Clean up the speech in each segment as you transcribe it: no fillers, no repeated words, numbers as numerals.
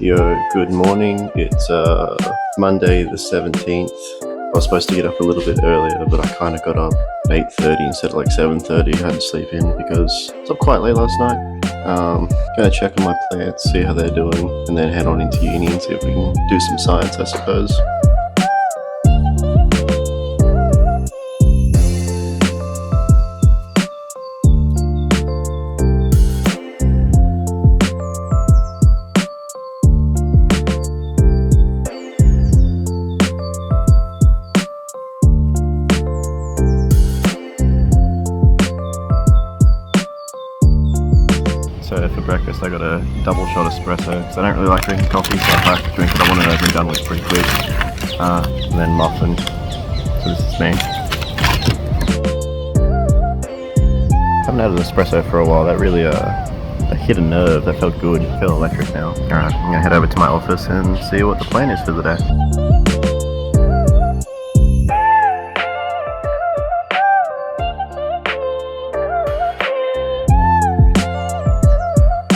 Yo, good morning. It's Monday the 17th. I was supposed to get up a little bit earlier, but I kind of got up at 8:30 instead of like 7:30. I had to sleep in because I was up quite late last night. Gonna check on my plants, see how they're doing, and then head on into uni and see if we can do some science, I suppose. So for breakfast I got a double shot espresso because I don't really like drinking coffee, so if I have to drink it I want it over and done with pretty quick. And then muffin. So this is me. Haven't had an espresso for a while. That really that hit a nerve. That felt good. I feel electric now. Alright, I'm gonna head over to my office and see what the plan is for the day.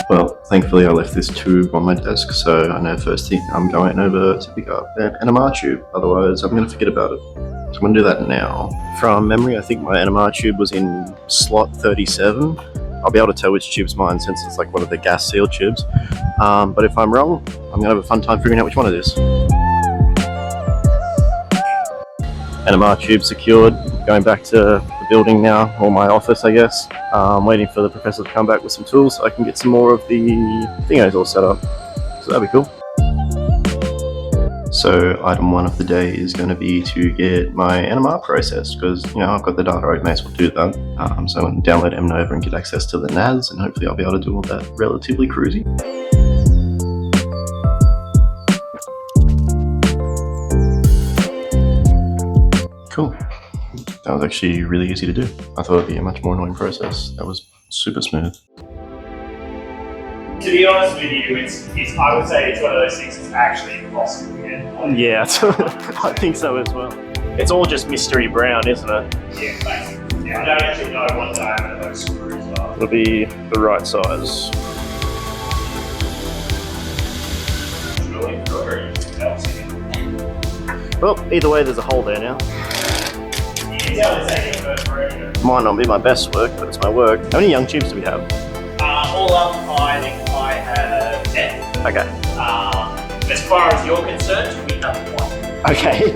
Well, thankfully I left this tube on my desk, so I know first thing I'm going over to pick up an NMR tube, otherwise I'm going to forget about it. So I'm going to do that now. From memory, I think my NMR tube was in slot 37. I'll be able to tell which tube's mine since it's like one of the gas sealed tubes. But if I'm wrong, I'm going to have a fun time figuring out which one it is. NMR tube secured, going back to the building now, or my office I guess. Waiting for the professor to come back with some tools so I can get some more of the thingos all set up. So that'd be cool. So item one of the day is going to be to get my NMR processed because, you know, I've got the data, I may as well do that. So I'm going to download MNOVA and get access to the NAS, and hopefully I'll be able to do all that relatively cruisy. Cool. That was actually really easy to do. I thought it'd be a much more annoying process. That was super smooth. To be honest with you, I would say it's one of those things that's actually impossible to get. Yeah, I think so as well. It's all just mystery brown, isn't it? Yeah, basically. Yeah, I don't actually know what diameter those screws are. It'll be the right size. Julian, or anything else in. Well, either way, there's a hole there now. Might not be my best work, but it's my work. How many young tubes do we have? All up, I think I have 10. Okay. As far as you're concerned, we have 1. Okay.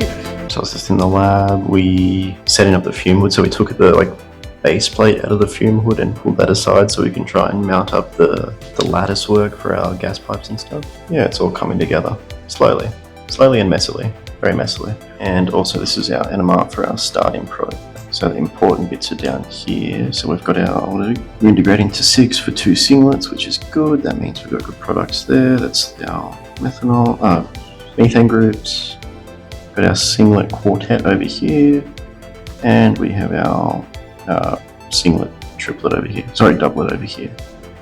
So I was just in the lab, we setting up the fume hood, so we took the base plate out of the fume hood and pulled that aside so we can try and mount up the lattice work for our gas pipes and stuff. Yeah, it's all coming together, slowly and messily. Very messily. And also this is our NMR for our starting probe. So the important bits are down here. So we've got we're integrating to 6 for 2 singlets, which is good. That means we've got good products there. That's our methane groups. We've got our singlet quartet over here. And we have our singlet triplet over here. Sorry, doublet over here,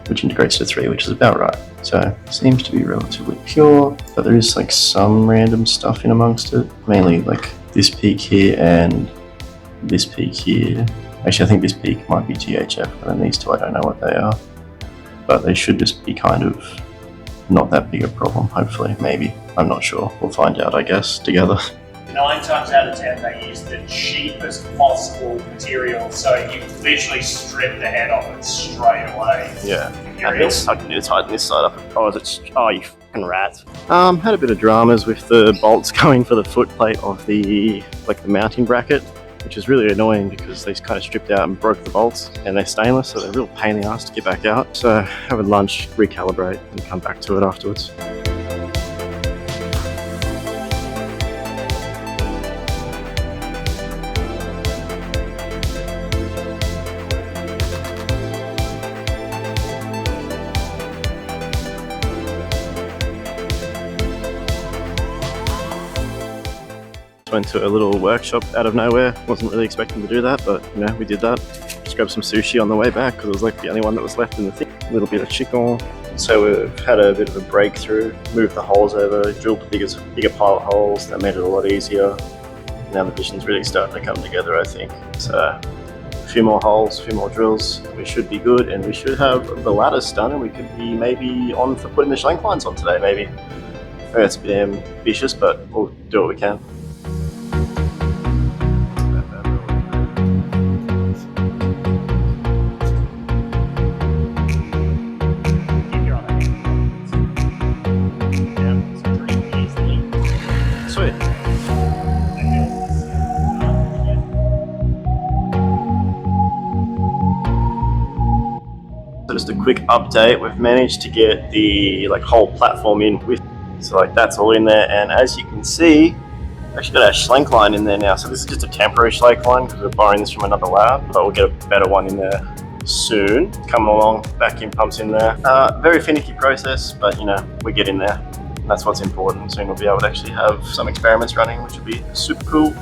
which integrates to 3, which is about right. So seems to be relatively pure, but there is like some random stuff in amongst it, mainly like this peak here and this peak here. Actually, I think this peak might be THF, but then these two I don't know what they are, but they should just be kind of not that big a problem, hopefully, maybe. I'm not sure. We'll find out, I guess, together. 9 times out of 10 they use the cheapest possible material, so you literally strip the head off it straight away. Yeah, I can do tighten this side up. Oh, you fucking rat. Had a bit of dramas with the bolts going for the foot plate of the mounting bracket, which is really annoying because they kind of stripped out and broke the bolts, and they're stainless, so they're a real pain in the ass to get back out. So have a lunch, recalibrate, and come back to it afterwards. Went to a little workshop out of nowhere. Wasn't really expecting to do that, but you know, we did that. Just grabbed some sushi on the way back because it was like the only one that was left in the thing. A little bit of chicken. So we've had a bit of a breakthrough, moved the holes over, drilled the bigger pilot holes. That made it a lot easier. Now the vision's really starting to come together, I think. So a few more holes, a few more drills, we should be good, and we should have the lattice done, and we could be maybe on for putting the schlenk lines on today, maybe. Maybe it's a bit ambitious, but we'll do what we can. Sweet. So just a quick update, we've managed to get the whole platform in with, so that's all in there, and as you can see, we've actually got our schlenk line in there now. So this is just a temporary schlenk line because we're borrowing this from another lab, but we'll get a better one in there soon. Coming along, vacuum pumps in there. Very finicky process, but we get in there. That's what's important. Soon we'll be able to actually have some experiments running, which will be super cool.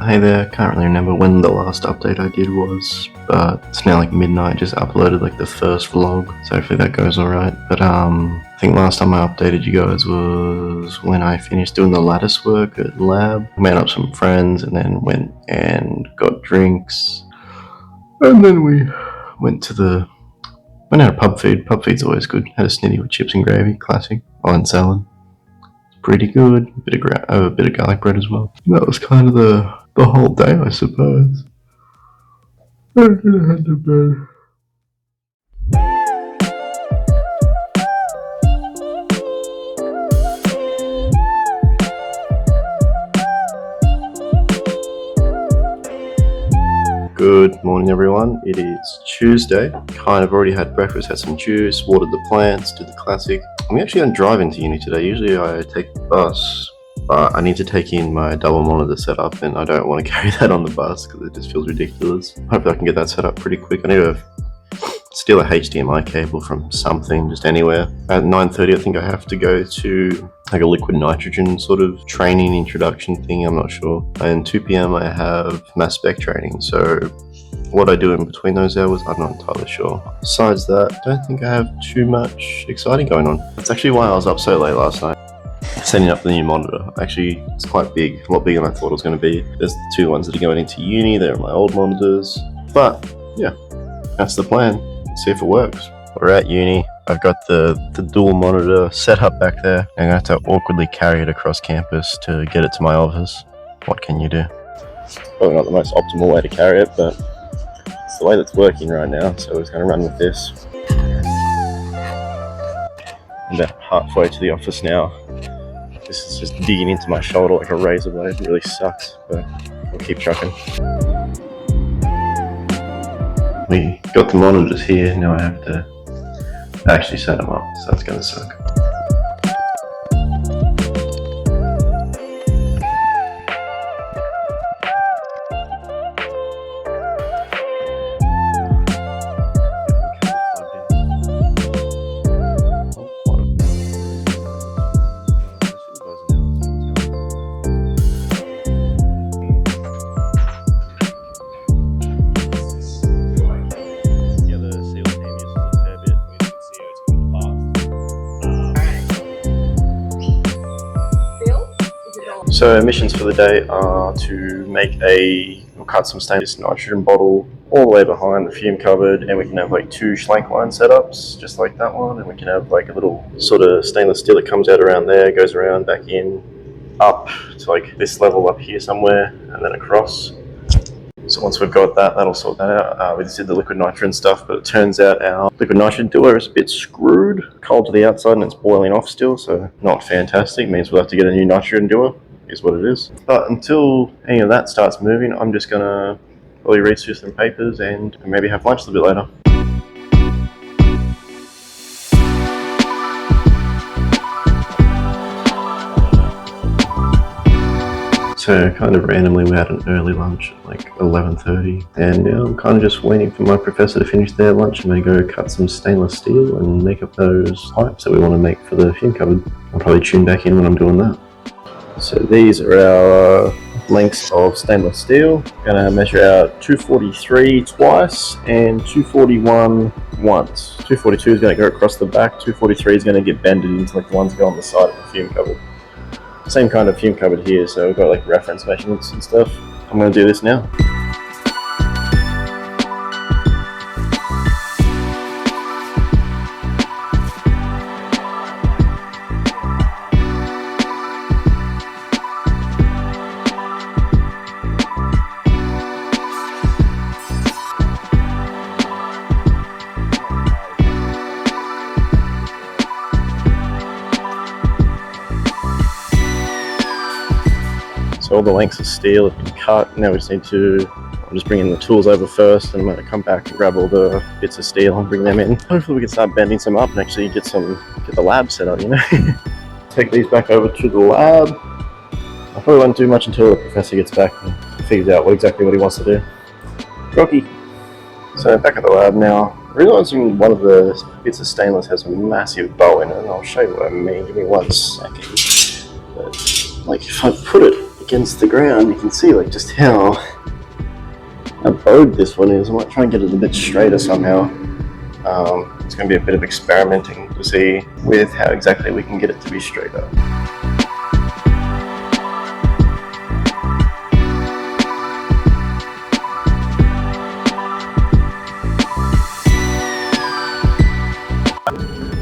Hey there, can't really remember when the last update I did was, but it's now midnight. Just uploaded the first vlog, so hopefully that goes alright. But I think last time I updated you guys was when I finished doing the lattice work at lab. Met up some friends and then went and got drinks, and then we went out of pub feed. Pub feed's always good. Had a snitty with chips and gravy, classic. And salad, pretty good. A bit of garlic bread as well. That was kind of the whole day, I suppose. I'm gonna head to bed. Good morning, everyone. It is Tuesday. Kind of already had breakfast, had some juice, watered the plants, did the classic. I'm actually going to drive into uni today. Usually I take the bus, but I need to take in my double monitor setup, and I don't want to carry that on the bus because it just feels ridiculous. Hopefully I can get that set up pretty quick. I need to steal a HDMI cable from something, just anywhere. At 9:30 I think I have to go to a liquid nitrogen sort of training introduction thing, I'm not sure. And 2 p.m. I have mass spec training, so what I do in between those hours, I'm not entirely sure. Besides that, I don't think I have too much exciting going on. That's actually why I was up so late last night. Setting up the new monitor. Actually, it's quite big, a lot bigger than I thought it was going to be. There's the two ones that are going into uni, they're my old monitors. But yeah, that's the plan. Let's see if it works. We're at uni. I've got the dual monitor set up back there. I'm going to have to awkwardly carry it across campus to get it to my office. What can you do? Probably not the most optimal way to carry it, but it's the way that's working right now, so we're just going to run with this. I'm about halfway to the office now. This is just digging into my shoulder like a razor blade. It really sucks, but we'll keep trucking. We got the monitors here, now I have to actually set them up, so that's going to suck. So missions for the day are to cut some stainless nitrogen bottle all the way behind the fume cupboard, and we can have 2 schlenk line setups, just like that one, and we can have a little sort of stainless steel that comes out around there, goes around, back in, up to this level up here somewhere, and then across. So once we've got that, that'll sort that out. We just did the liquid nitrogen stuff, but it turns out our liquid nitrogen dewar is a bit screwed, cold to the outside, and it's boiling off still, so not fantastic. Means we'll have to get a new nitrogen dewar. Is what it is. But until any of that starts moving, I'm just gonna probably read through some papers and maybe have lunch a little bit later. So kind of randomly we had an early lunch at 11:30, and now I'm kind of just waiting for my professor to finish their lunch and they go cut some stainless steel and make up those pipes that we want to make for the fume cupboard. I'll probably tune back in when I'm doing that. So these are our lengths of stainless steel. Gonna measure out 243 twice and 241 once. 242 is gonna go across the back, 243 is gonna get bended into like the ones that go on the side of the fume cupboard. Same kind of fume cupboard here, so we've got like reference measurements and stuff. I'm gonna do this now. So all the lengths of steel have been cut. Now we just need to, I'm just bringing the tools over first, and I'm going to come back and grab all the bits of steel and bring them in. Hopefully we can start bending some up and actually get the lab set up, you know. Take these back over to the lab. I probably won't do much until the professor gets back and figures out exactly what he wants to do. Rocky. So back at the lab now. Realizing one of the bits of stainless has a massive bow in it, and I'll show you what I mean. Give me 1 second. But, like, if I put it against the ground, you can see like just how bowed this one is. I might try and get it a bit straighter somehow. It's going to be a bit of experimenting to see with how exactly we can get it to be straighter.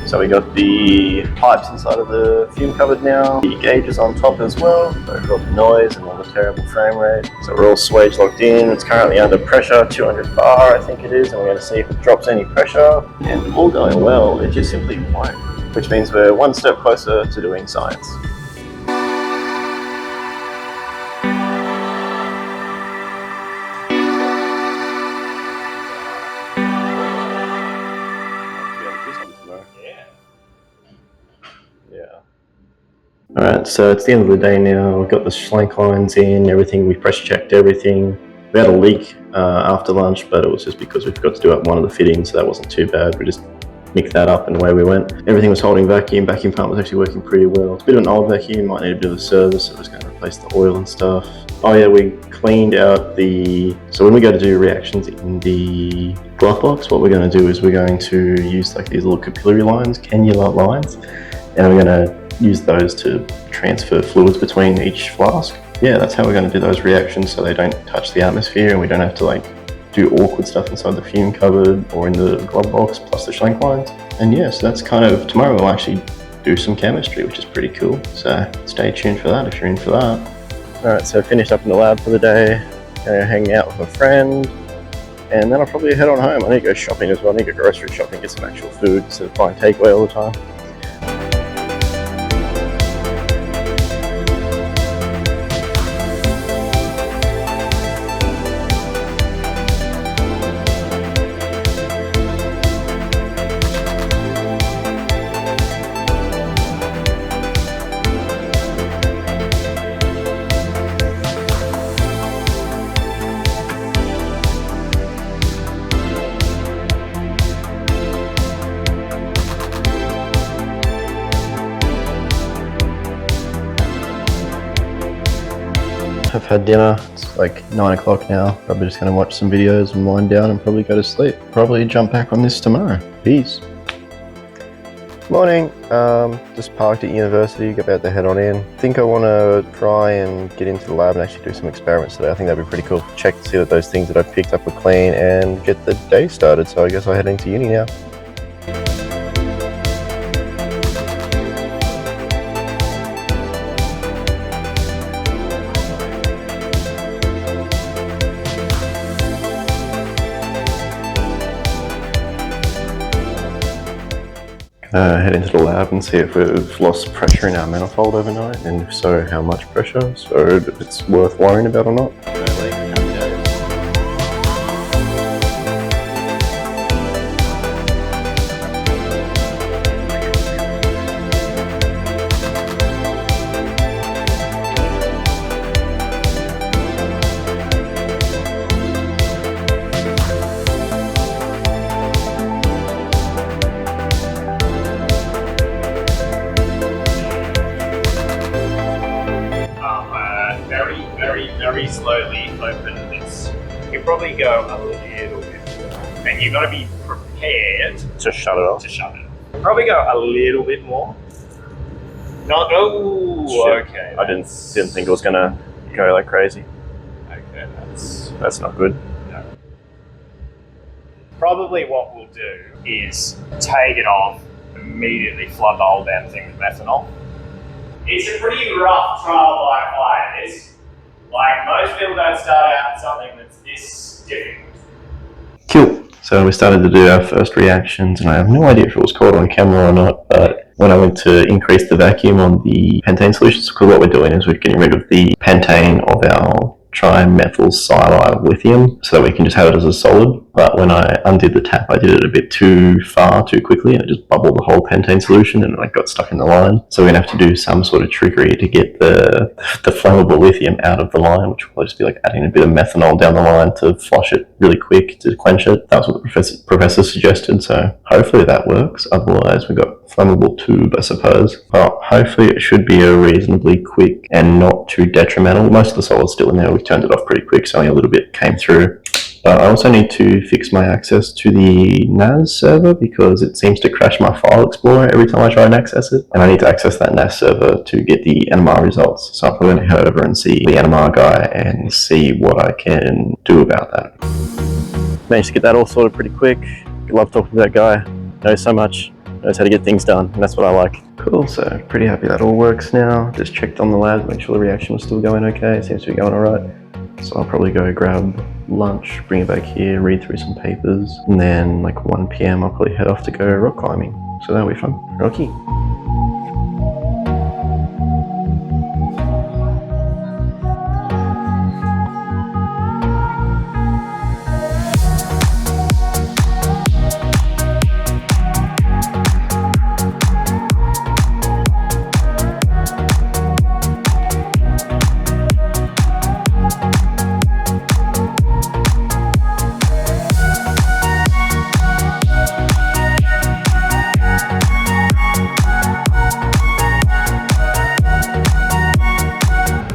So we got the pipes inside of the fume cupboard now, the gauges on top as well, so for all the noise and all the terrible frame rate. So we're all swage locked in. It's currently under pressure, 200 bar I think it is, and we're going to see if it drops any pressure. And all going well, it just simply won't, which means we're one step closer to doing science. Alright, so it's the end of the day now. We've got the schlank lines in, everything, we pressure checked everything. We had a leak after lunch, but it was just because we forgot to do up one of the fittings, so that wasn't too bad. We just nicked that up and away we went. Everything was holding vacuum pump was actually working pretty well. It's a bit of an old vacuum, might need a bit of a service, so we're just going to replace the oil and stuff. Oh yeah, we cleaned out so when we go to do reactions in the glove box, what we're going to do is we're going to use like these little capillary lines, cannula lines, and we're going to use those to transfer fluids between each flask. Yeah, that's how we're going to do those reactions so they don't touch the atmosphere and we don't have to like do awkward stuff inside the fume cupboard or in the glove box plus the schlank lines. And yeah, so that's kind of, tomorrow we'll actually do some chemistry, which is pretty cool. So stay tuned for that if you're in for that. Alright, so finished up in the lab for the day, gonna hang out with a friend, and then I'll probably head on home. I need to go shopping as well. I need to go grocery shopping, get some actual food instead of buying takeaway all the time. I've had dinner, it's like 9 o'clock now. Probably just going to watch some videos and wind down and probably go to sleep. Probably jump back on this tomorrow. Peace. Morning, just parked at university, about to head on in. I think I want to try and get into the lab and actually do some experiments today. I think that'd be pretty cool. Check to see that those things that I've picked up are clean and get the day started. So I guess I'll head into uni now. Head into the lab and see if we've lost pressure in our manifold overnight, and if so, how much pressure, so if it's worth worrying about or not. Very very, very slowly open this. You probably go a little bit more. And you've got to be prepared to shut it off. Probably go a little bit more. Not, okay. I didn't think it was gonna go like crazy. Okay, That's not good. no. Probably what we'll do is take it off, immediately flood the whole damn thing with methanol. It's a pretty rough trial by fire. It's like most people don't start out with something that's this difficult. Cool. So we started to do our first reactions, and I have no idea if it was caught on camera or not, but when I went to increase the vacuum on the pentane solutions, because what we're doing is we're getting rid of the pentane of our trimethyl silyl lithium so that we can just have it as a solid. But when I undid the tap, I did it a bit too far, too quickly, and it just bubbled the whole pentane solution and it got stuck in the line. So we're going to have to do some sort of trickery to get the flammable lithium out of the line, which will just be like adding a bit of methanol down the line to flush it really quick to quench it. That was what the professor suggested, so hopefully that works. Otherwise we've got flammable tube, I suppose. Well, hopefully it should be a reasonably quick and not too detrimental. Most of the solid's still in there. We turned it off pretty quick, so only a little bit came through. But I also need to fix my access to the NAS server because it seems to crash my file explorer every time I try and access it. And I need to access that NAS server to get the NMR results. So I'm probably going to head over and see the NMR guy and see what I can do about that. Managed to get that all sorted pretty quick. Love talking to that guy. Knows so much. Knows how to get things done, and that's what I like. Cool, so pretty happy that all works now. Just checked on the lab, make sure the reaction was still going okay. It seems to be going alright. So I'll probably go grab lunch, bring it back here, read through some papers, and then like 1 PM I'll probably head off to go rock climbing. So that'll be fun. Rocky.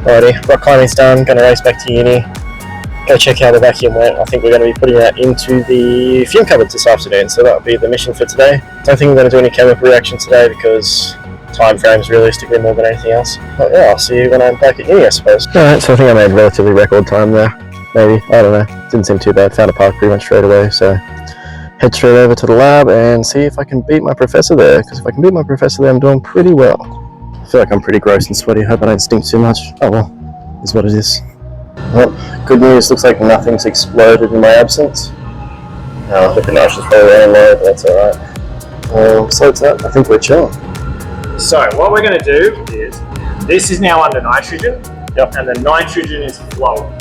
Alrighty, rock climbing's done, gonna race back to uni, go check how the vacuum went. I think we're going to be putting that into the fume cupboard this afternoon, so that'll be the mission for today. Don't think we're going to do any chemical reactions today because time frames realistically more than anything else. But yeah, I'll see you when I'm back at uni, I suppose. Alright, so I think I made relatively record time there, maybe, I don't know, didn't seem too bad, found a park pretty much straight away, so head straight over to the lab and see if I can beat my professor there, because if I can beat my professor there I'm doing pretty well. I feel like I'm pretty gross and sweaty. I hope I don't stink too much. Oh well, is what it is. Well, good news, looks like nothing's exploded in my absence. I think the nitrogen's probably running low, but that's alright. Besides that, I think we're chilling. So what we're going to do is, this is now under nitrogen, Yep. and the nitrogen is flowing.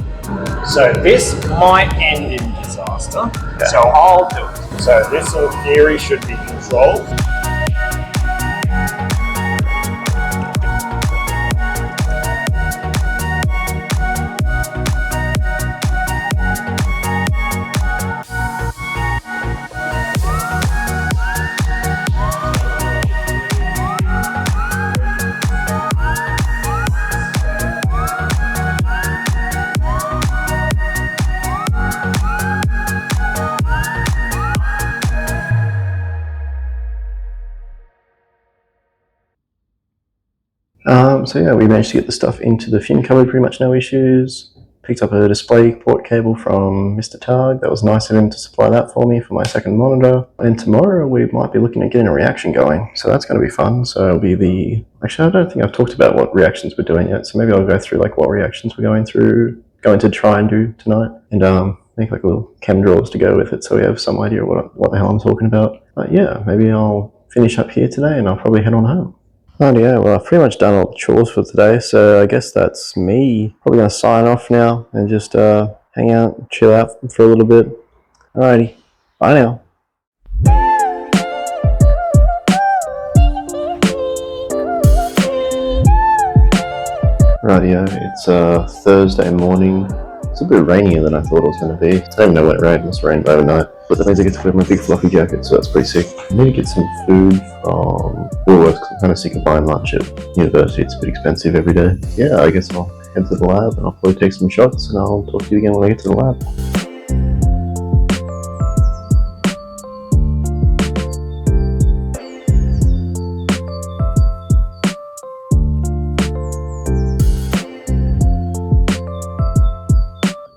So this might end in disaster, Okay. so I'll do it. So this in theory should be controlled. So yeah, we managed to get the stuff into the fume cupboard, pretty much no issues. Picked up a display port cable from Mr. Targ. That was nice of him to supply that for me for my second monitor. And tomorrow we might be looking at getting a reaction going, so that's going to be fun. So it'll be the... Actually, I don't think I've talked about what reactions we're doing yet, so maybe I'll go through like what reactions we're going to try and do tonight, and make like little chem draws to go with it so we have some idea what the hell I'm talking about. But yeah, maybe I'll finish up here today and I'll probably head on home. Oh yeah, well I've pretty much done all the chores for today, so I guess that's me. Probably going to sign off now and just hang out, chill out for a little bit. Alrighty, bye now. Rightio, it's Thursday morning. It's a bit rainier than I thought it was going to be. I don't even know when it rained, it must have rained overnight. But that means I get to wear my big fluffy jacket, so that's pretty sick. I need to get some food from Woolworths because I'm kind of sick of buying lunch at university. It's a bit expensive every day. Yeah, I guess I'll head to the lab and I'll probably take some shots and I'll talk to you again when I get to the lab.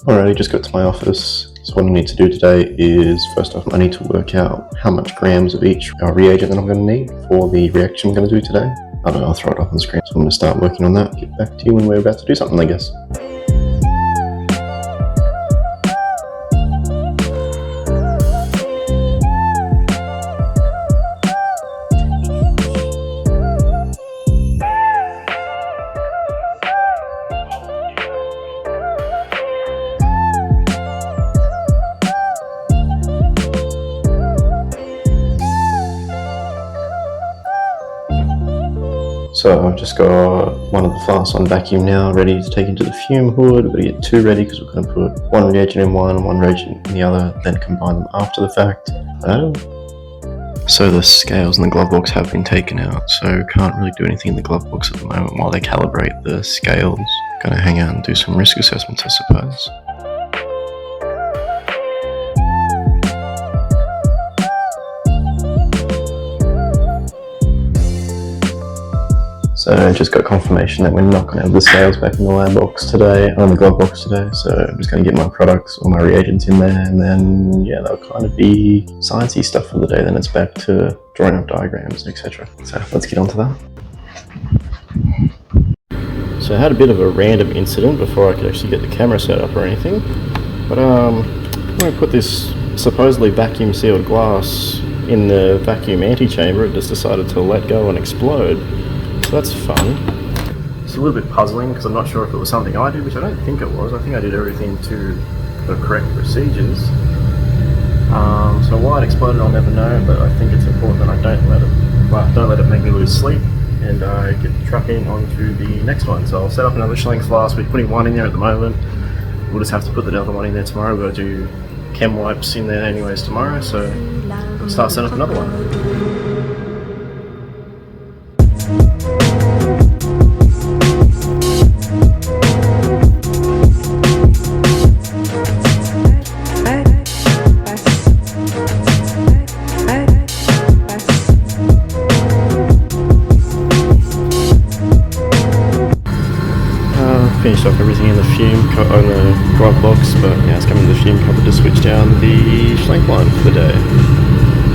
Alrighty, just got to my office. So what I need to do today is, first off, I need to work out how much grams of each reagent that I'm going to need for the reaction I'm going to do today. I don't know, I'll throw it up on the screen. So I'm going to start working on that, get back to you when we're about to do something, I guess. So I've just got one of the flasks on vacuum now, ready to take into the fume hood. We've got to get two ready because we're going to put one reagent in one and one reagent in the other, then combine them after the fact. So the scales in the glove box have been taken out, so can't really do anything in the glove box at the moment while they calibrate the scales. Gonna hang out and do some risk assessments, I suppose. So I just got confirmation that we're not going to have the scales back in the lab box today, on the glove box today, so I'm just going to get my products or my reagents in there, and then, yeah, that'll kind of be sciencey stuff for the day. Then it's back to drawing up diagrams, etc. So let's get on to that. So I had a bit of a random incident before I could actually get the camera set up or anything, but when I put this supposedly vacuum sealed glass in the vacuum antechamber, it just decided to let go and explode. So that's fun. It's a little bit puzzling because I'm not sure if it was something I did, which I don't think it was. I think I did everything to the correct procedures. So why it exploded I'll never know, but I think it's important that I don't let it make me lose sleep, and I get trucking onto the next one. So I'll set up another Schlenk flask. We're putting one in there at the moment. We'll just have to put the other one in there tomorrow. We've got to do chem wipes in there anyways tomorrow, so we'll start setting up another one. Finished off everything in the fume on the glove box, but yeah, it's coming to the fume cupboard to switch down the Schlenk line for the day.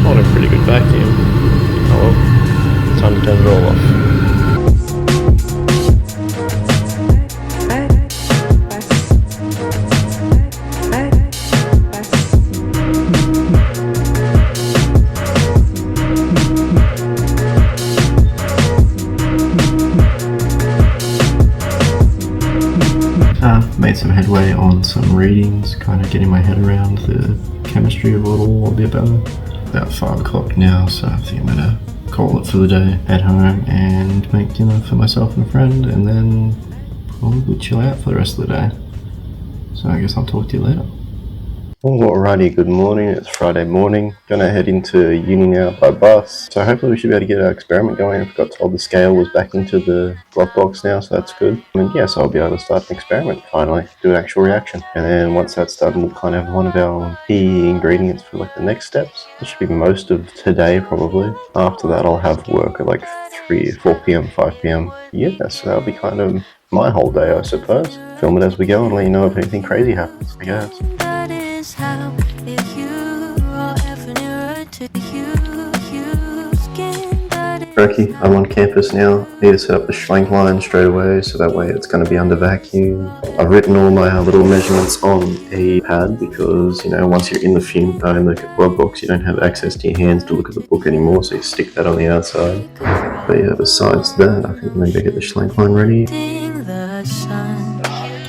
Holding a pretty good vacuum. Oh well, time to turn it all off. Made some headway on some readings, kind of getting my head around the chemistry of it all a bit better. About 5 o'clock now, so I think I'm gonna call it for the day, head home and make dinner for myself and a friend, and then probably chill out for the rest of the day. So I guess I'll talk to you later. Alrighty, good morning. It's Friday morning. Gonna head into uni now by bus. So hopefully we should be able to get our experiment going. I got told the scale was back into the glove box now, so that's good. And yeah, so I'll be able to start an experiment finally, do an actual reaction. And then once that's done, we'll kind of have one of our key ingredients for like the next steps. It should be most of today probably. After that, I'll have work at like 3, 4 p.m, 5 p.m. Yeah, so that'll be kind of my whole day, I suppose. Film it as we go and let you know if anything crazy happens, I guess. How if you are ever nearer to you skin that Turkey, I'm on campus now. Need to set up the Schlenk line straight away, so that way it's going to be under vacuum. I've written all my little measurements on a pad because, you know, once you're in the fume, in the glove box, you don't have access to your hands to look at the book anymore, so you stick that on the outside. But yeah, besides that, I think I'm going to go get the Schlenk line ready. the sun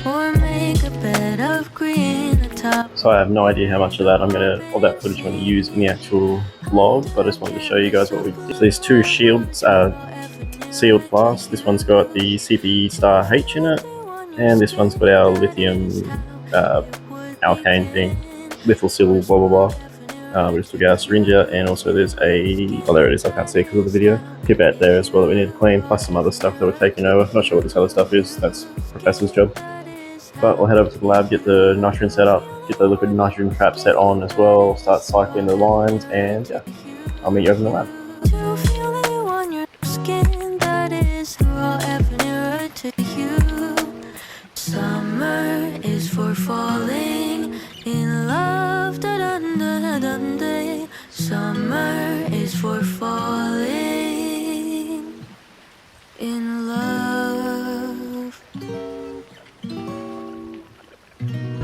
or make a bed of green atop. So I have no idea how much of that all that footage I'm going to use in the actual vlog, but I just wanted to show you guys what we did. So these two shields, sealed flasks. This one's got the CPE star H in it, and this one's got our lithium alkane thing, lithyl blah blah blah. We just took our syringe out, and also there's a, oh there it is, I can't see it because of the video, pipette there as well that we need to clean, plus some other stuff that we're taking over. Not sure what this other stuff is, that's Professor's job. But we'll head over to the lab, get the nitrogen set up, get the liquid nitrogen trap set on as well, start cycling the lines, and yeah, I'll meet you over in the lab. To feel it on your skin, that is raw ever nearer to you. Summer is for falling in love. Da da da da da da. Summer is for falling in love.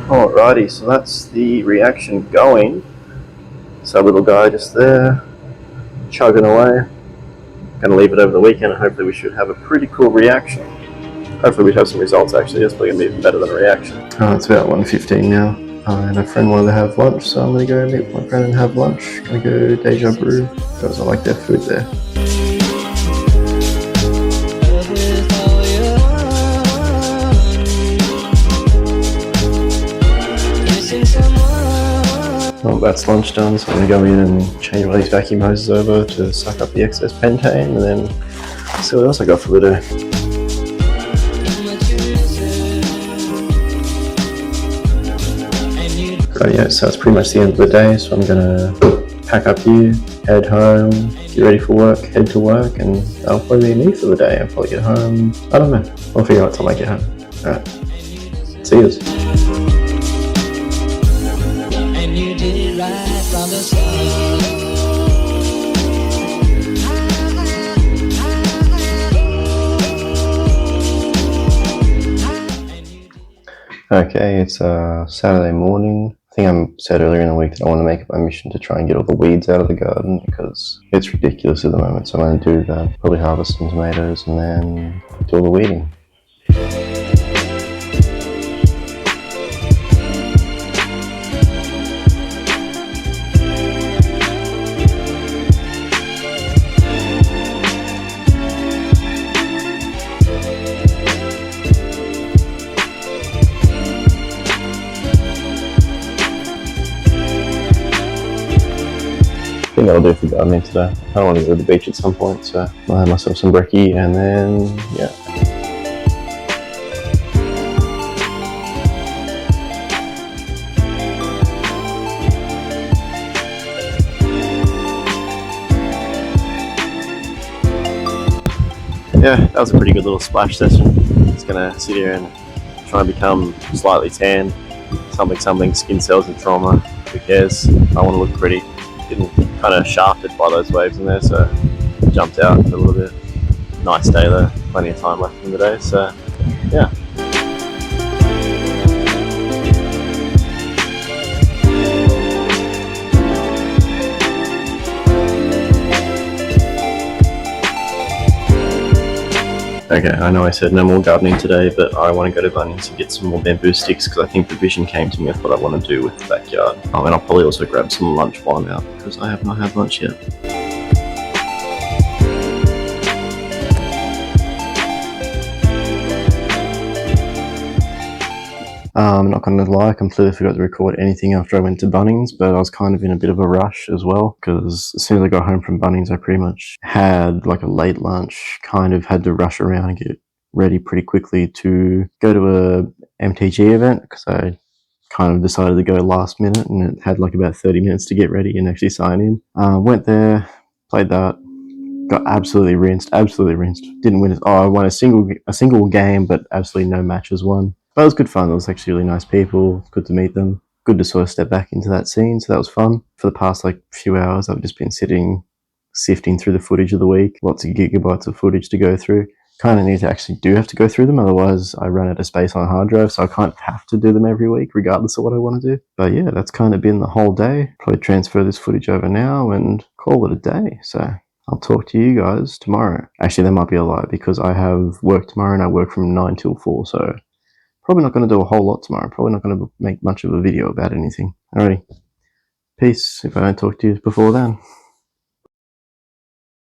Alrighty, so that's the reaction going. So little guy just there, chugging away. Gonna leave it over the weekend and hopefully we should have a pretty cool reaction. Hopefully we'd have some results actually, that's probably gonna be even better than a reaction. It's about 1:15 now, and a friend wanted to have lunch, so I'm gonna go meet my friend and have lunch. Gonna go Deja Brew, because I like their food there. Well, that's lunch done, so I'm going to go in and change all these vacuum hoses over to suck up the excess pentane, and then see what else I got for the day. Right, yeah, so that's pretty much the end of the day, so I'm going to pack up here, head home, get ready for work, head to work, and that'll probably be me for the day. I'll probably get home, I don't know, I'll figure out what time I get home. Alright, see yous. Okay, it's Saturday morning. I think I said earlier in the week that I want to make it my mission to try and get all the weeds out of the garden because it's ridiculous at the moment. So I'm going to do that, probably harvest some tomatoes and then do all the weeding. I think that'll do for gardening today. I kind of want to go to the beach at some point, so I'll have myself some brekkie and then, yeah. Yeah, that was a pretty good little splash session. Just gonna sit here and try and become slightly tan. Something, skin cells and trauma. Who cares? I want to look pretty. Getting kind of shafted by those waves in there, so jumped out a little bit. Nice day though, plenty of time left in the day, so yeah. Okay, I know I said no more gardening today, but I want to go to Bunnings and get some more bamboo sticks because I think the vision came to me of what I want to do with the backyard. Oh, and I'll probably also grab some lunch while I'm out because I have not had lunch yet. I'm not going to lie, I completely forgot to record anything after I went to Bunnings, but I was kind of in a bit of a rush as well, because as soon as I got home from Bunnings, I pretty much had like a late lunch, kind of had to rush around and get ready pretty quickly to go to a MTG event, because I kind of decided to go last minute, and it had like about 30 minutes to get ready and actually sign in. Went there, played that, got absolutely rinsed, didn't win it. Oh, I won a single game, but absolutely no matches won. But it was good fun. There was actually really nice people. Good to meet them. Good to sort of step back into that scene. So that was fun. For the past like few hours, I've just been sifting through the footage of the week. Lots of gigabytes of footage to go through. Kind of have to go through them. Otherwise, I run out of space on a hard drive. So I kind of have to do them every week, regardless of what I want to do. But yeah, that's kind of been the whole day. Probably transfer this footage over now and call it a day. So I'll talk to you guys tomorrow. Actually, that might be a lie because I have work tomorrow and I work from 9 till 4. So probably not going to do a whole lot tomorrow. Probably not going to make much of a video about anything. Alrighty. Peace if I don't talk to you before then.